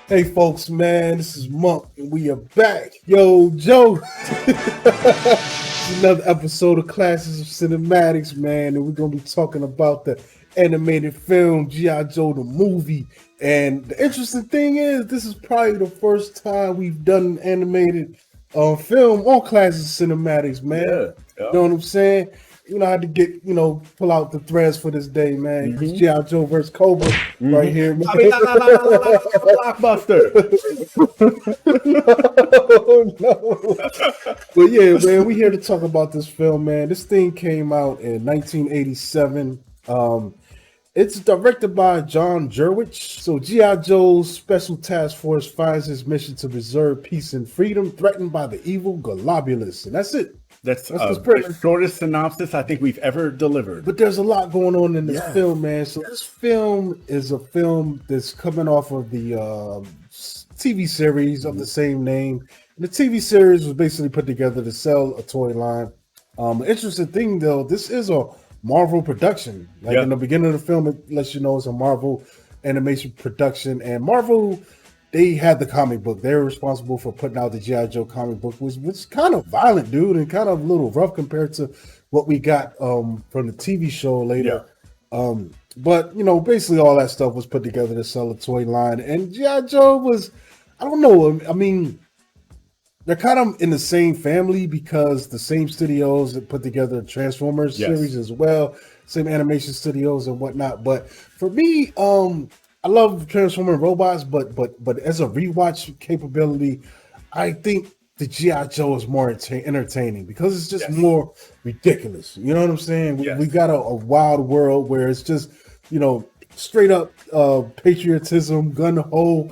Hey folks, man, this is Monk and we are back. Yo, Joe. It's another episode of Classes of Cinematics, man, and we're gonna be talking about the animated film G.I. Joe the movie. And the interesting thing is, this is probably the first time we've done an animated film on Classes of Cinematics, man. Yeah. You know what I'm saying? You know, I had to get, pull out the threads for this day, man. It's G.I. Joe versus Cobra right here, man. Blockbuster. No. But yeah, man, we here to talk about this film, man. This thing came out in 1987. It's directed by John Jerwich. So G.I. Joe's Special Task Force finds his mission to preserve peace and freedom threatened by the evil Golobulus. And that's it. That's the shortest synopsis I think we've ever delivered. But there's a lot going on in this film, man. So this film is a film that's coming off of the TV series of the same name. And the TV series was basically put together to sell a toy line. Interesting thing, though, this is a Marvel production. In the beginning of the film, it lets you know it's a Marvel animation production. And Marvel, they had the comic book. They were responsible for putting out the G.I. Joe comic book, which was kind of violent, dude, and kind of a little rough compared to what we got from the TV show later. But, basically all that stuff was put together to sell a toy line. And G.I. Joe was, I don't know, I mean, they're kind of in the same family because the same studios that put together the Transformers series as well, same animation studios and whatnot. But for me, I love transforming robots, but as a rewatch capability, I think the G.I. Joe is more entertaining because it's just more ridiculous. You know what I'm saying? We got a wild world where it's just, straight up patriotism, gun ho.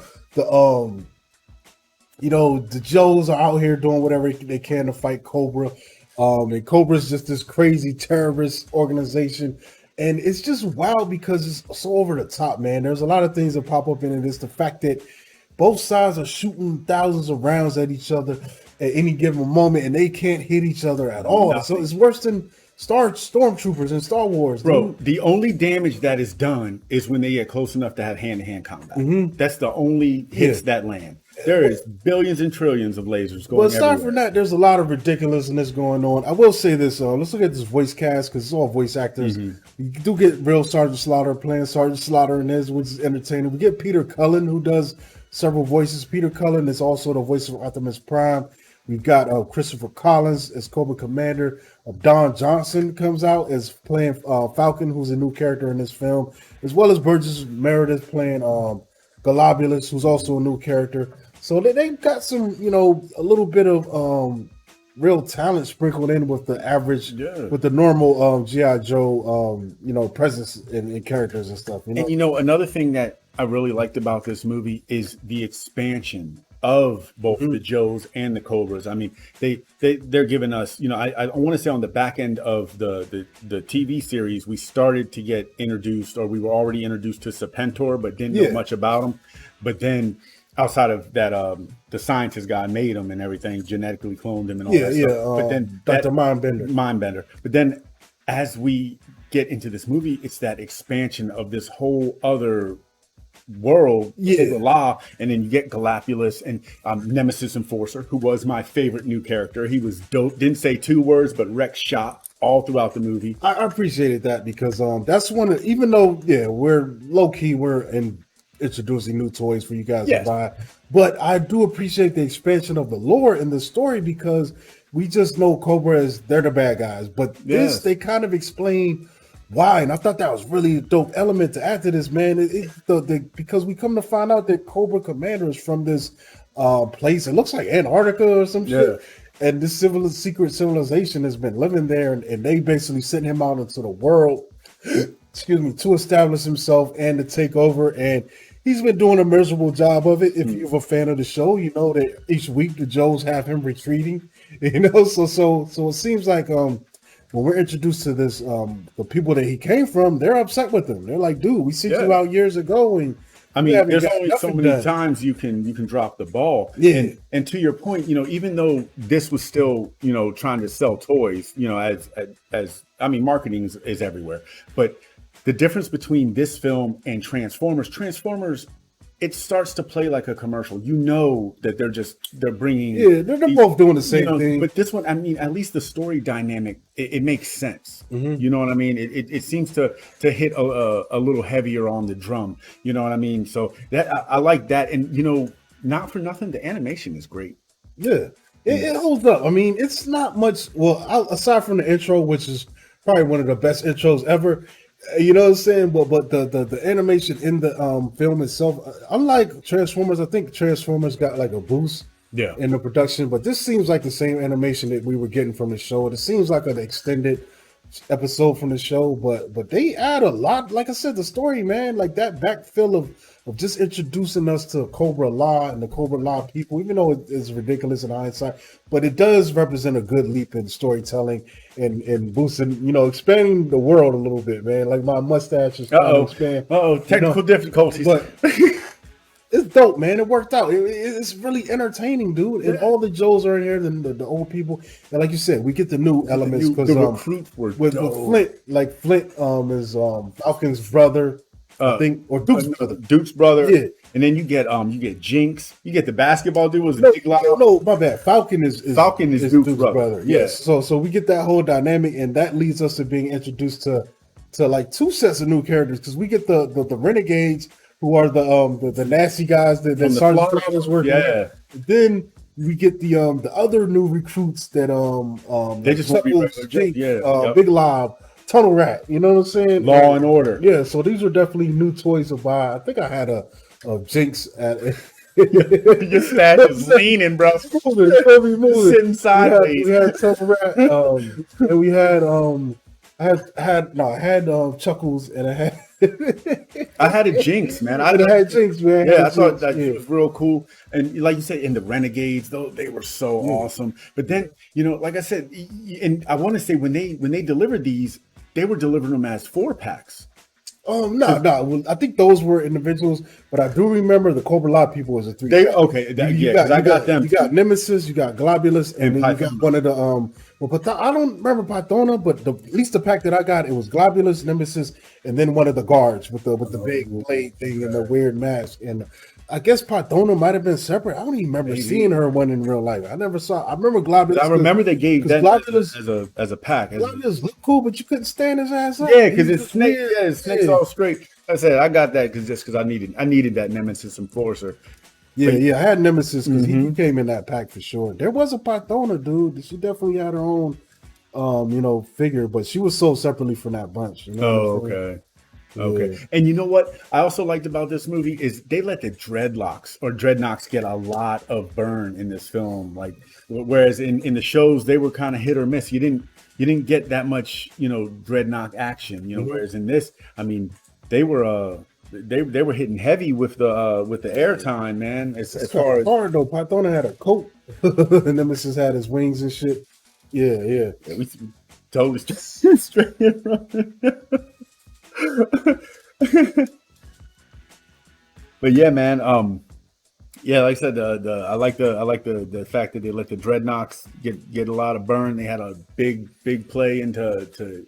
The Joes are out here doing whatever they can to fight Cobra. And Cobra's just this crazy terrorist organization. And it's just wild because it's so over the top, man. There's a lot of things that pop up in it. It's the fact that both sides are shooting thousands of rounds at each other at any given moment, and they can't hit each other at all. Nothing. So it's worse than Stormtroopers in Star Wars. Bro, the only damage that is done is when they get close enough to have hand-to-hand combat. That's the only hits that land. There is billions and trillions of lasers going. Well, aside from that, there's a lot of ridiculousness going on. I will say this: let's look at this voice cast because it's all voice actors. You do get real Sergeant Slaughter playing Sergeant Slaughter in this, which is entertaining. We get Peter Cullen, who does several voices. Peter Cullen is also the voice of Optimus Prime. We've got Christopher Collins as Cobra Commander. Don Johnson comes out as playing Falcon, who's a new character in this film, as well as Burgess Meredith playing Golobulus, who's also a new character. So they've got some, a little bit of real talent sprinkled in with the average, with the normal G.I. Joe, presence in characters and stuff. And another thing that I really liked about this movie is the expansion of both the Joes and the Cobras. I mean, they're giving us, I want to say on the back end of the TV series, we started to get introduced, or we were already introduced to Serpentor, but didn't know much about him. But then outside of that, the scientist guy made him and everything, genetically cloned him and all that stuff. But then Dr. Mindbender. But then as we get into this movie, it's that expansion of this whole other world, law, and then you get Golobulus and Nemesis Enforcer, who was my favorite new character. He was dope. Didn't say two words, but wrecked shop all throughout the movie. I appreciated that because that's one of, even though we're low key, we're introducing new toys for you guys to buy, but I do appreciate the expansion of the lore in the story because we just know Cobra as they're the bad guys, but this they kind of explain why, and I thought that was really a dope element to add to this, man. Because we come to find out that Cobra Commander is from this place. It looks like Antarctica or some shit. And this secret civilization has been living there, and they basically sent him out into the world, to establish himself and to take over. And he's been doing a miserable job of it. If you're a fan of the show, you know that each week the Joes have him retreating. So it seems like when we're introduced to this, the people that he came from, they're upset with him. They're like, dude, we sent you out years ago, and I mean, there's only so many times you can drop the ball. Yeah. And to your point, even though this was still, trying to sell toys, as I mean, marketing is everywhere. But the difference between this film and Transformers it starts to play like a commercial. You know that they're bringing. Yeah, they're both doing the same thing. But this one, I mean, at least the story dynamic, it makes sense. Mm-hmm. You know what I mean? It seems to hit a little heavier on the drum. You know what I mean? So that I like that, and not for nothing, the animation is great. Yeah, it holds up. I mean, it's not much. Well, aside from the intro, which is probably one of the best intros ever. You know what I'm saying? But the animation in the film itself, unlike Transformers, I think Transformers got like a boost in the production, but this seems like the same animation that we were getting from the show. It seems like an extended episode from the show, but they add a lot. Like I said, the story, man, like that backfill of just introducing us to Cobra Law and the Cobra Law people, even though it's ridiculous in hindsight, but it does represent a good leap in storytelling and boosting, expanding the world a little bit, man. Like my mustache is trying to expand. Technical difficulties. But it's dope, man. It worked out. It's really entertaining, dude. And all the Joes are in here, the old people. And like you said, we get the new elements because the recruits were with Flint, like Flint is Falcon's brother. I think, or Duke's brother. Duke's brother. Yeah. And then you get Jinx. You get the basketball dude was Big Loud. No, my bad. Falcon is Duke's brother. Yes. So we get that whole dynamic, and that leads us to being introduced to like two sets of new characters, because we get the Renegades, who are the nasty guys that Sergeant Flowers working with. Then we get the other new recruits that they just Big Lob, Tunnel Rat, you know what I'm saying? Law and Order. Yeah, so these were definitely new toys to buy. I think I had a Jinx at your stash is leaning, bro. Moving. Sitting sideways. We had Tunnel Rat, and we had I had Chuckles, and I had a Jinx, man. I had Jinx, man. Yeah, I thought that was real cool. And like you said, in the Renegades, though, they were so awesome. But then, like I said, and I want to say when they delivered these, they were delivering them as 4-packs. No. Well, I think those were individuals, but I do remember the Cobra Law people was a 3. I got them. You got Nemesis, you got Globulus, and then you got one of the I don't remember Pythona, but at least the pack that I got, it was Globulus, Nemesis, and then one of the guards with the big blade thing and the weird mask. And I guess Pythona might have been separate. I don't even remember seeing her one in real life. I remember Globulus. I remember they gave that Globulus, as a pack. Globulus looked cool, but you couldn't stand his ass up. Yeah, because his snake, his snake's all straight. I said I got that because I needed that Nemesis enforcer. Yeah, I had Nemesis because he came in that pack for sure. There was a Pythona, dude. She definitely had her own, figure, but she was sold separately from that bunch. Okay. Yeah. And you know what I also liked about this movie is they let the dreadnoughts get a lot of burn in this film. Like, whereas in the shows they were kind of hit or miss. You didn't get that much, dreadnought action. Whereas in this, I mean, they were hitting heavy with the airtime, man. As far as hard though, Pythona had a coat, and Nemesis had his wings and shit. Yeah, we totally straight running. But yeah, man. Like I said, I like the fact that they let the dreadnoughts get a lot of burn. They had a big play into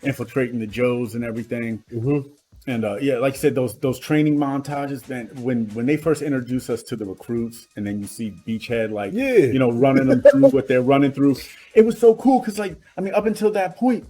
infiltrating the Joes and everything. Mm-hmm. And like you said, those training montages, man. When they first introduce us to the recruits, and then you see Beachhead running them through what they're running through, it was so cool because up until that point,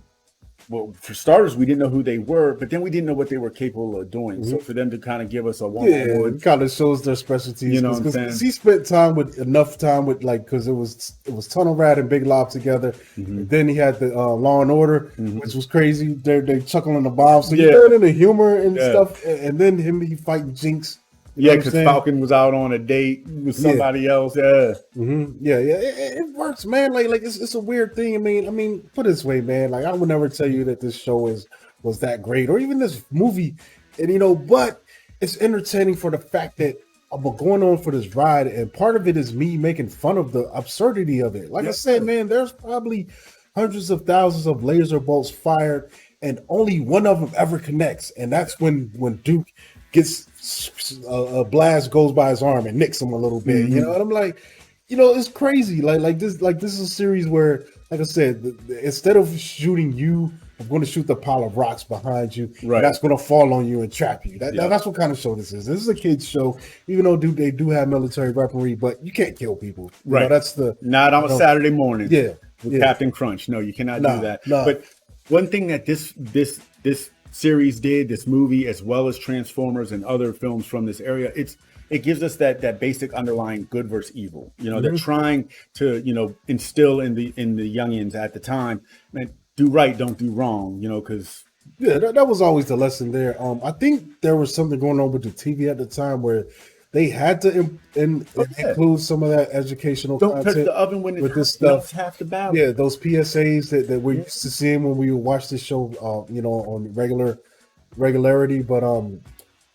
well, for starters, we didn't know who they were, but then we didn't know what they were capable of doing. Mm-hmm. So for them to kind of give us a one-on-one, it kind of shows their specialties. You know what I'm saying? He spent enough time with because it was Tunnel Rat and Big Lob together. Mm-hmm. Then he had the Law and Order, which was crazy. They chuckling the bombs, so you learn in the humor and stuff. And then he fighting Jinx. Yeah, because Falcon was out on a date with somebody else. Yeah, it works, man. Like it's a weird thing. I mean, put it this way, man. Like I would never tell you that this show was that great, or even this movie, and but it's entertaining for the fact that I'm going on for this ride, and part of it is me making fun of the absurdity of it. Like I said, man, there's probably hundreds of thousands of laser bolts fired, and only one of them ever connects, and that's when Duke gets a blast goes by his arm and nicks him a little bit, and I'm like, it's crazy. Like this is a series where, like I said, instead of shooting you I'm going to shoot the pile of rocks behind you. Right. And that's going to fall on you and trap you. That's what kind of show this is. This is a kid's show, even though they do have military weaponry, but you can't kill people. Right. You know, that's the not on a Saturday morning. Yeah. With Captain Crunch. No, you cannot do that. No. But one thing that this series did, this movie, as well as Transformers and other films from this area, it gives us that basic underlying good versus evil. You know, they're trying to, you know, instill in the youngins at the time, man, do right, don't do wrong, you know, because that was always the lesson there. I think there was something going on with the TV at the time where they had to include some of that educational don't content. touch the oven when with this stuff. Half the battle. Yeah, those PSAs that we're used to seeing when we watch this show, you know, on regularity. But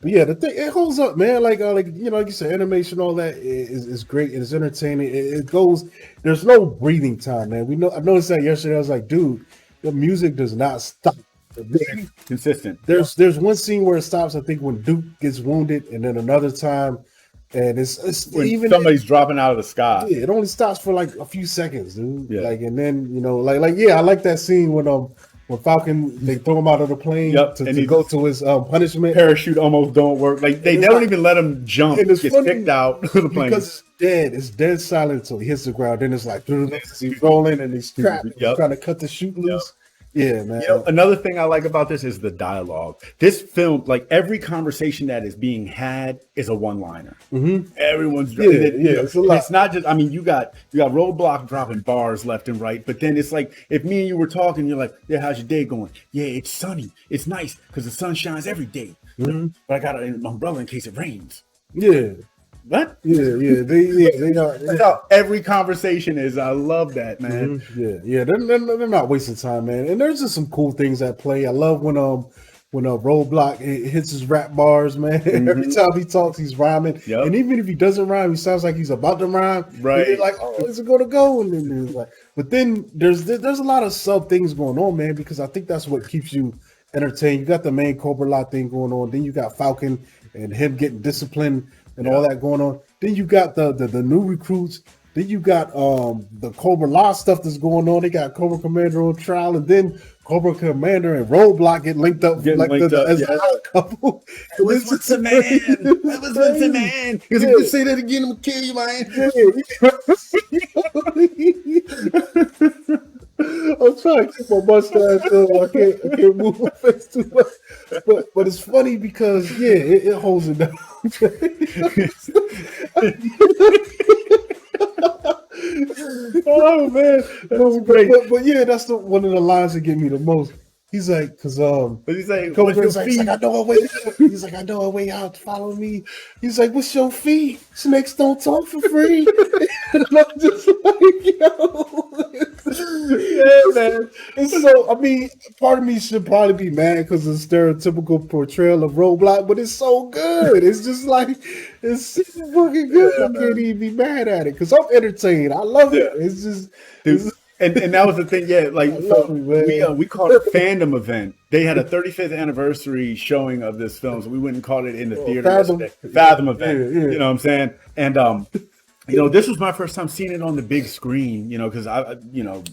yeah, the thing, it holds up, man. Like you know, like you said, animation, all that is great. It's entertaining. It goes. There's no breathing time, man. I noticed that yesterday. I was like, dude, the music does not stop. Consistent. There's one scene where it stops. I think when Duke gets wounded, and then another time, and it's when even somebody's dropping out of the sky. Yeah, it only stops for like a few seconds, dude. Yeah. Like, and then you know, like yeah, I like that scene when Falcon, they throw him out of the plane to go to his punishment. Parachute almost don't work. Like they don't even let him jump. And it's kicked out of the plane because it's dead silent until he hits the ground. Then it's like he's rolling and he's trapped. He's trying to cut the chute loose. Yeah, man. You know, another thing I like about this is the dialogue. This film, like every conversation that is being had, is a one-liner. Everyone's it's a lot. It's not just. I mean, you got Roadblock dropping bars left and right, but then it's like if me and you were talking, you're like, "Yeah, how's your day going? Yeah, it's sunny. It's nice because the sun shines every day. But I got an umbrella in case it rains." Yeah. What? Yeah. They are. That's how every conversation is. I love that, man. Yeah. They're not wasting time, man. And there's just some cool things at play. I love when Roadblock hits his rap bars, man. Every time he talks, he's rhyming. And even if he doesn't rhyme, he sounds like he's about to rhyme. Right. You're like, oh, is it going to go? And then it's like, but then there's a lot of sub things going on, man, because I think that's what keeps you entertained. You got the main Cobra lot thing going on. Then you got Falcon and him getting disciplined and all that going on. Then you got the new recruits. Then you got the Cobra Law stuff that's going on. They got Cobra Commander on trial, and then Cobra Commander and Roadblock get linked up as a couple. It was once a man. It was once a man. Because if you say that again, I'm gonna kill you, man. I'm trying to keep my mustache up. I can't move my face too much. But it's funny because it holds it down. Oh man, that was great. But yeah, that's one of the lines that get me the most. He's like, because he's like, Cobra's like, I know a way out. He's like, I know a way out. Follow me. He's like, what's your fee? Snakes don't talk for free. And I'm just like, yo. Yeah, man. And so, I mean, part of me should probably be mad because of the stereotypical portrayal of Roadblock, but it's so good. It's just like, it's so fucking good. I can't even be mad at it because I'm entertained. I love it. It's just. And that was the thing, like we called it a fandom event. They had a 35th anniversary showing of this film, so we went and caught it in the theater. Fathom event, you know what I'm saying? And you know, this was my first time seeing it on the big screen. You know, because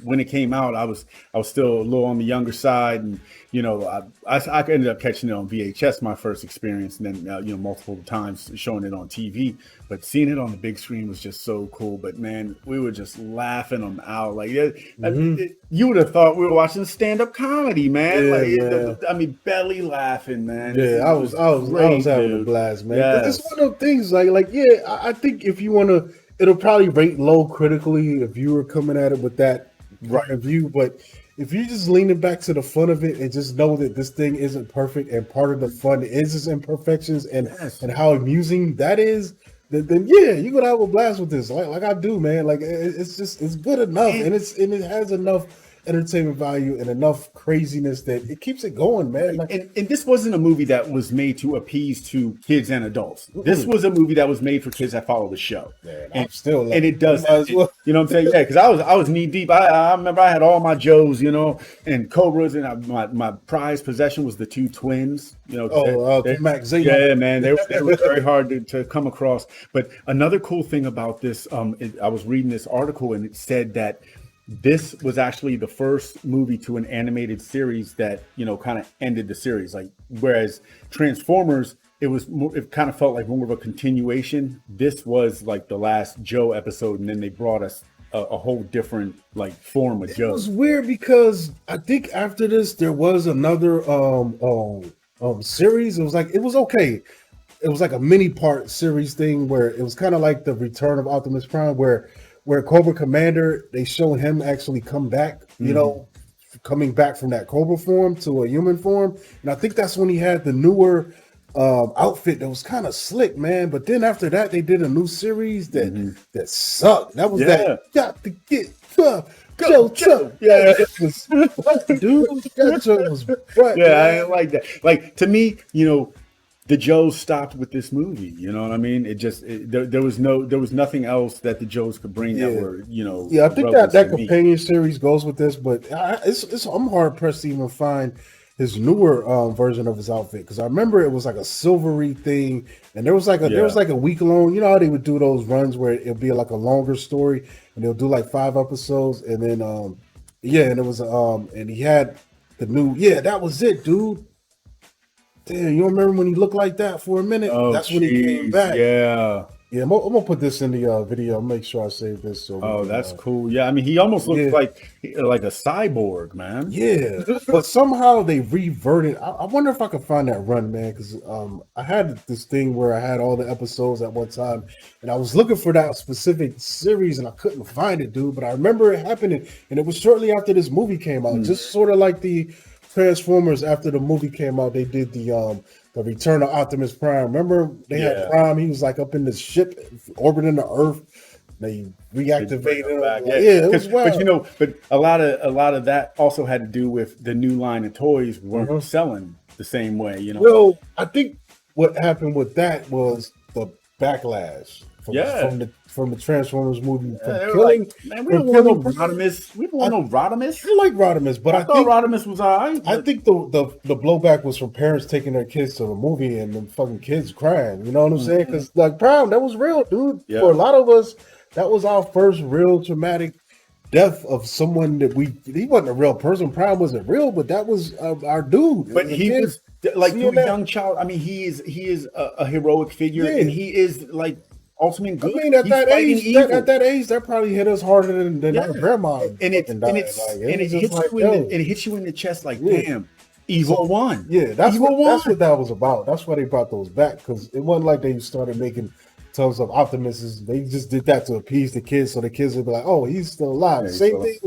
when it came out, I was still a little on the younger side, and you know, I ended up catching it on VHS my first experience, and then multiple times showing it on TV. But seeing it on the big screen was just so cool. But man, we were just laughing them out. Like you would have thought we were watching stand-up comedy, man. I mean, belly laughing, man. Yeah, I was having a blast, man. Yes. It's one of those things like I think if you want to, it'll probably rate low critically if you were coming at it with that point of view. But if you're just leaning back to the fun of it and just know that this thing isn't perfect and part of the fun is its imperfections and how amusing that is, then you're gonna have a blast with this. Like I do, man. Like it's good enough, and it has enough entertainment value and enough craziness that it keeps it going, man. Like, and this wasn't a movie that was made to appease to kids and adults. This was a movie that was made for kids that follow the show. Man, and still like, and it does as well. You know what I'm saying? Yeah, because I was knee deep. I remember I had all my Joes, and Cobras, and my prized possession was the two twins. Max Zeno. Yeah, man, they were very hard to come across. But another cool thing about this, I was reading this article and it said that this was actually the first movie to an animated series that, you know, kind of ended the series. Like, whereas Transformers, it kind of felt like more of a continuation. This was like the last Joe episode, and then they brought us a whole different like form of Joe. It was weird because I think after this there was another series. It was okay. It was like a mini part series thing where it was kind of like the Return of Optimus Prime, where Cobra Commander, they showed him actually come back, you know, coming back from that Cobra form to a human form. And I think that's when he had the newer outfit that was kind of slick, man. But then after that, they did a new series that sucked. That was that got to get tough. Joe. Yeah, it was dude. That joke was butt, yeah, man. I didn't like that. Like, to me, you know, the Joes stopped with this movie. You know what I mean? There was nothing else that the Joes could bring that were, you know. Yeah, I think that companion series goes with this, but I'm hard pressed to even find his newer version of his outfit, because I remember it was like a silvery thing, and there was like a week long. You know how they would do those runs where it'll be like a longer story, and they'll do like 5 episodes, and then and it was and he had the new that was it, dude. Damn, you don't remember when he looked like that for a minute? Oh, that's when he came back. Yeah. Yeah, I'm gonna put this in the video. I'll make sure I save this. So that's cool. Yeah, I mean, he almost looks like a cyborg, man. Yeah, but somehow they reverted. I wonder if I could find that run, man, because I had this thing where I had all the episodes at one time, and I was looking for that specific series, and I couldn't find it, dude. But I remember it happening, and it was shortly after this movie came out, just sort of like the Transformers. After the movie came out, they did the Return of Optimus Prime. Remember they had Prime? He was like up in the ship orbiting the Earth. They reactivated him back. It was wild. But a lot of that also had to do with the new line of toys weren't selling the same way. You know. Well, I think what happened with that was the backlash from the Transformers movie. We don't want no Rodimus. We don't want no Rodimus. I like Rodimus, but I thought think Rodimus was all right. I think the blowback was from parents taking their kids to the movie and the fucking kids crying. You know what I'm saying? Because like Prime, that was real, dude. Yeah. For a lot of us, that was our first real traumatic death of someone that he wasn't a real person. Prime wasn't real, but that was our dude. But he was like to a young child. I mean, he is a heroic figure, and he is like ultimate good. I mean, at that age, that probably hit us harder than our grandma. And it hits you in the chest like, damn, Evil won. Yeah, that's what that was about. That's why they brought those back, because it wasn't like they started making tons of Optimuses. They just did that to appease the kids, so the kids would be like, "Oh, he's still alive." Yeah, same thing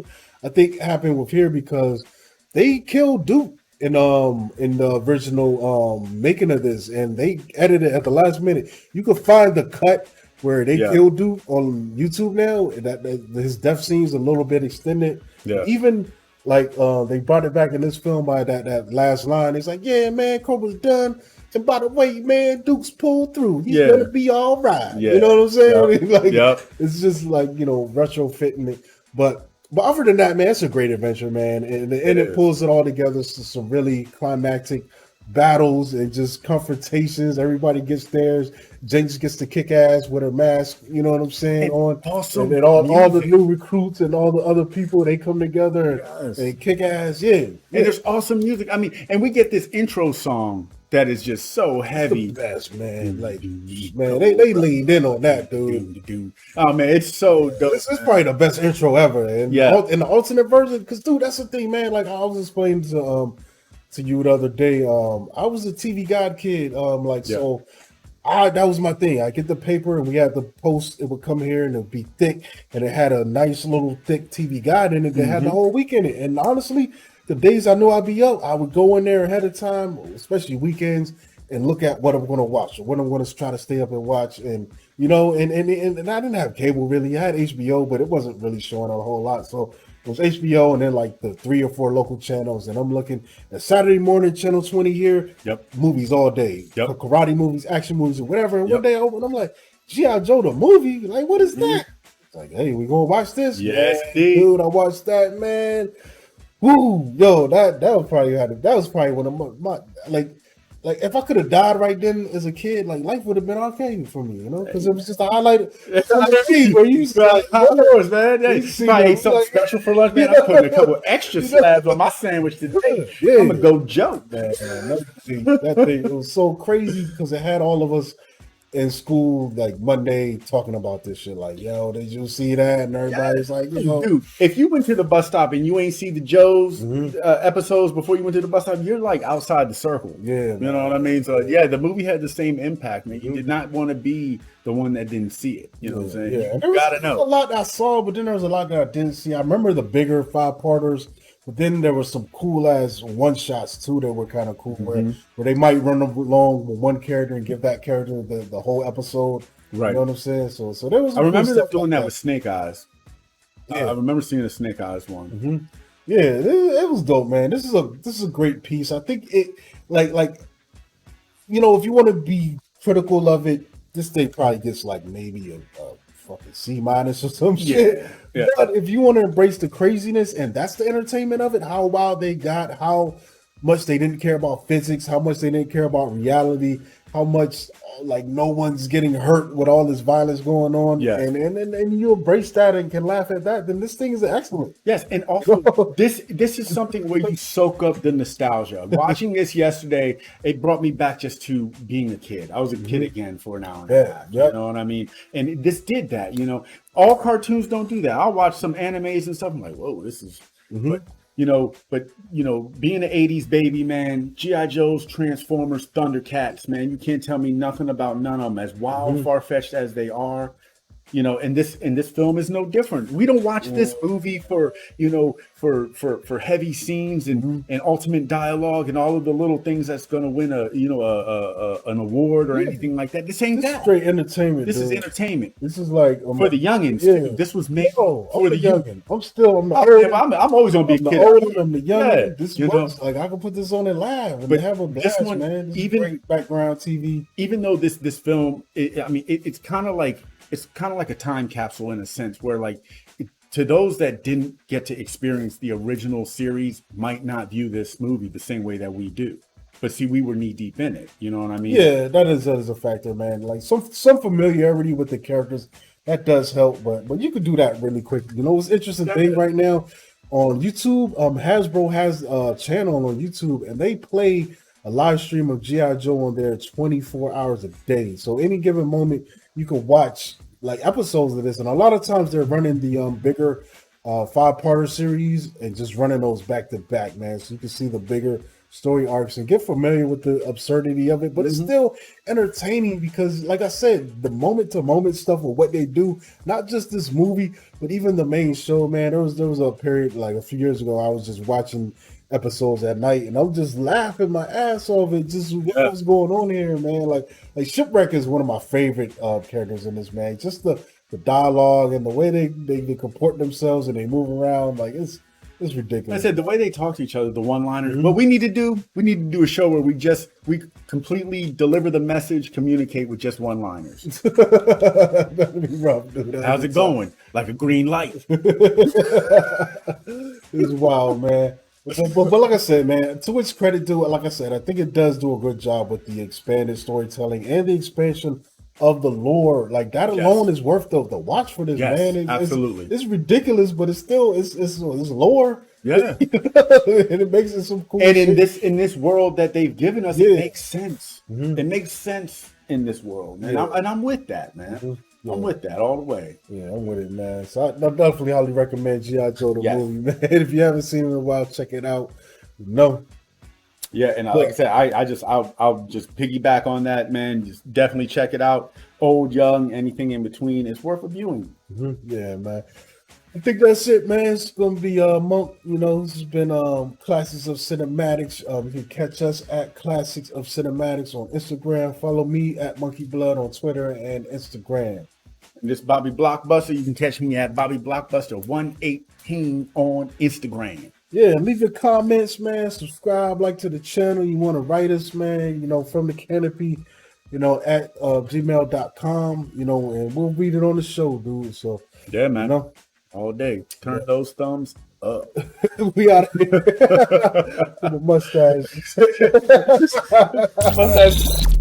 I think happened with here, because they killed Duke in the original making of this, and they edited it at the last minute. You could find the cut where they killed Duke on YouTube now. That his death scene's a little bit extended. Yeah. Even like they brought it back in this film by that last line. It's like, yeah, man, Cobra's done. And by the way, man, Duke's pulled through. He's gonna be all right. Yeah. You know what I'm saying? Yep. Like, it's just like, retrofitting it. But other than that, man, it's a great adventure, man. And it pulls it all together to some really climactic battles and just confrontations. Everybody gets theirs. Jinx gets to kick ass with her mask, you know what I'm saying? And then all the new recruits and all the other people, they come together and kick ass. Yeah. And there's awesome music. I mean, and we get this intro song that is just so heavy. It's the best, man. Like, man, they leaned in on that, dude. Oh man, it's so dope. This is probably the best intro ever. And in the alternate version, because dude, that's the thing, man. Like I was explaining to you the other day. I was a TV Guide kid. So that was my thing. I get the paper and we had the post. It would come here and it would be thick, and it had a nice little thick TV Guide in it that had the whole week in it. And honestly, the days I knew I'd be up, I would go in there ahead of time, especially weekends, and look at what I'm going to watch or what I'm going to try to stay up and watch. And and I didn't have cable really. I had HBO, but it wasn't really showing a whole lot. So it was HBO and then like the 3 or 4 local channels. And I'm looking at Saturday morning, channel 20 here, movies all day, karate movies, action movies, or whatever. And one day I open, I'm like, G.I. Joe the movie? Like, what is that? It's like, hey, we going to watch this? Yes, dude, I watched that, man. Woo, yo, that was probably one of my like like if I could have died right then as a kid, like life would have been okay for me, because it was just a highlight where you see man. Hey, if I ate something special for lunch, man, I'm putting a couple extra slabs on my sandwich today. I'm gonna go joke. Man, that thing it was so crazy because it had all of us in school like Monday talking about this shit. Like, yo, did you see that? And everybody's like, dude, if you went to the bus stop and you ain't see the Joe's episodes before you went to the bus stop, you're like outside the circle. Yeah, you know what I mean. So yeah, the movie had the same impact, man. You did not want to be the one that didn't see it. You know what I'm saying? Yeah, you gotta know. There was a lot that I saw, but then there was a lot that I didn't see. I remember the bigger 5-parters. But then there were some cool ass one shots too that were kind of cool, where they might run along with one character and give that character the whole episode. Right. You know what I'm saying? So there was. I remember them doing that with Snake Eyes. Yeah. I remember seeing the Snake Eyes one. Yeah, it was dope, man. This is a great piece. I think it like if you want to be critical of it, this thing probably gets like maybe a fucking C- or some shit. Yeah. But if you want to embrace the craziness and that's the entertainment of it, how wild they got, how much they didn't care about physics, how much they didn't care about reality, how much like no one's getting hurt with all this violence going on, and you embrace that and can laugh at that, then this thing is excellent. Yes, and also this is something where you soak up the nostalgia. Watching this yesterday, it brought me back just to being a kid. I was a kid again for an hour and a half. You know what I mean? And this did that. All cartoons don't do that. I'll watch some animes and stuff. I'm like, whoa, this is. But being an 80s baby, man, G.I. Joe's, Transformers, Thundercats, man, you can't tell me nothing about none of them, as wild, far-fetched as they are. And this film is no different. We don't watch this movie for heavy scenes and ultimate dialogue and all of the little things that's going to win an award or anything like that. This ain't that. Straight entertainment. This is entertainment. This is like for the youngins. Yeah. This was made for the youngin. I'm always gonna be a kid. I'm the youngin. This works. Like I can put this on and laugh and have a blast, this one, man. This even great background TV. Even though this film, it's kind of like. It's kind of like a time capsule in a sense where to those that didn't get to experience the original series might not view this movie the same way that we do. But see, we were knee deep in it. You know what I mean? Yeah, that is a factor, man. Like some familiarity with the characters, that does help. But you could do that really quick. What's interesting thing right now on YouTube, Hasbro has a channel on YouTube and they play a live stream of G.I. Joe on there 24 hours a day. So any given moment, you can watch like episodes of this, and a lot of times they're running the bigger 5-parter series and just running those back to back, man. So you can see the bigger story arcs and get familiar with the absurdity of it, but it's still entertaining because, like I said, the moment to moment stuff of what they do, not just this movie, but even the main show, man. There was a period like a few years ago I was just watching episodes at night and I'm just laughing my ass off at just what's going on here, man. Like Shipwreck is one of my favorite characters in this, man. Just the dialogue and the way they comport themselves and they move around, like it's ridiculous. I said the way they talk to each other, the one-liners. What we need to do a show where we completely deliver the message, communicate with just one-liners. That'd be rough, dude. How's it going? Like a green light. It's wild, man. But like I said, man, to its credit, like I said, I think it does do a good job with the expanded storytelling and the expansion of the lore. Like that alone is worth the watch for this, man. Absolutely. It's ridiculous, but it's lore. Yeah. And it makes it some cool and shit. in this world that they've given us, it makes sense. It makes sense in this world, man. I'm with that, man. Yeah. I'm with that all the way. Yeah, I'm with it, man. So I definitely highly recommend G.I. Joe the movie, man. If you haven't seen it in a while, check it out. Yeah, and like I said, I'll just piggyback on that, man. Just definitely check it out. Old, young, anything in between, it's worth a viewing. Yeah, man. I think that's it, man. It's gonna be Monk. This has been Classics of Cinematics. You can catch us at Classics of Cinematics on Instagram. Follow me at Monkey Blood on Twitter and Instagram. And this Bobby Blockbuster. You can catch me at Bobby Blockbuster 118 on Instagram. Yeah, leave your comments, man. Subscribe, like to the channel. You want to write us, man. From the Canopy, at gmail.com. And we'll read it on the show, dude. So yeah, man. all day. Turn those thumbs up. We out of here. The mustache. Mustache.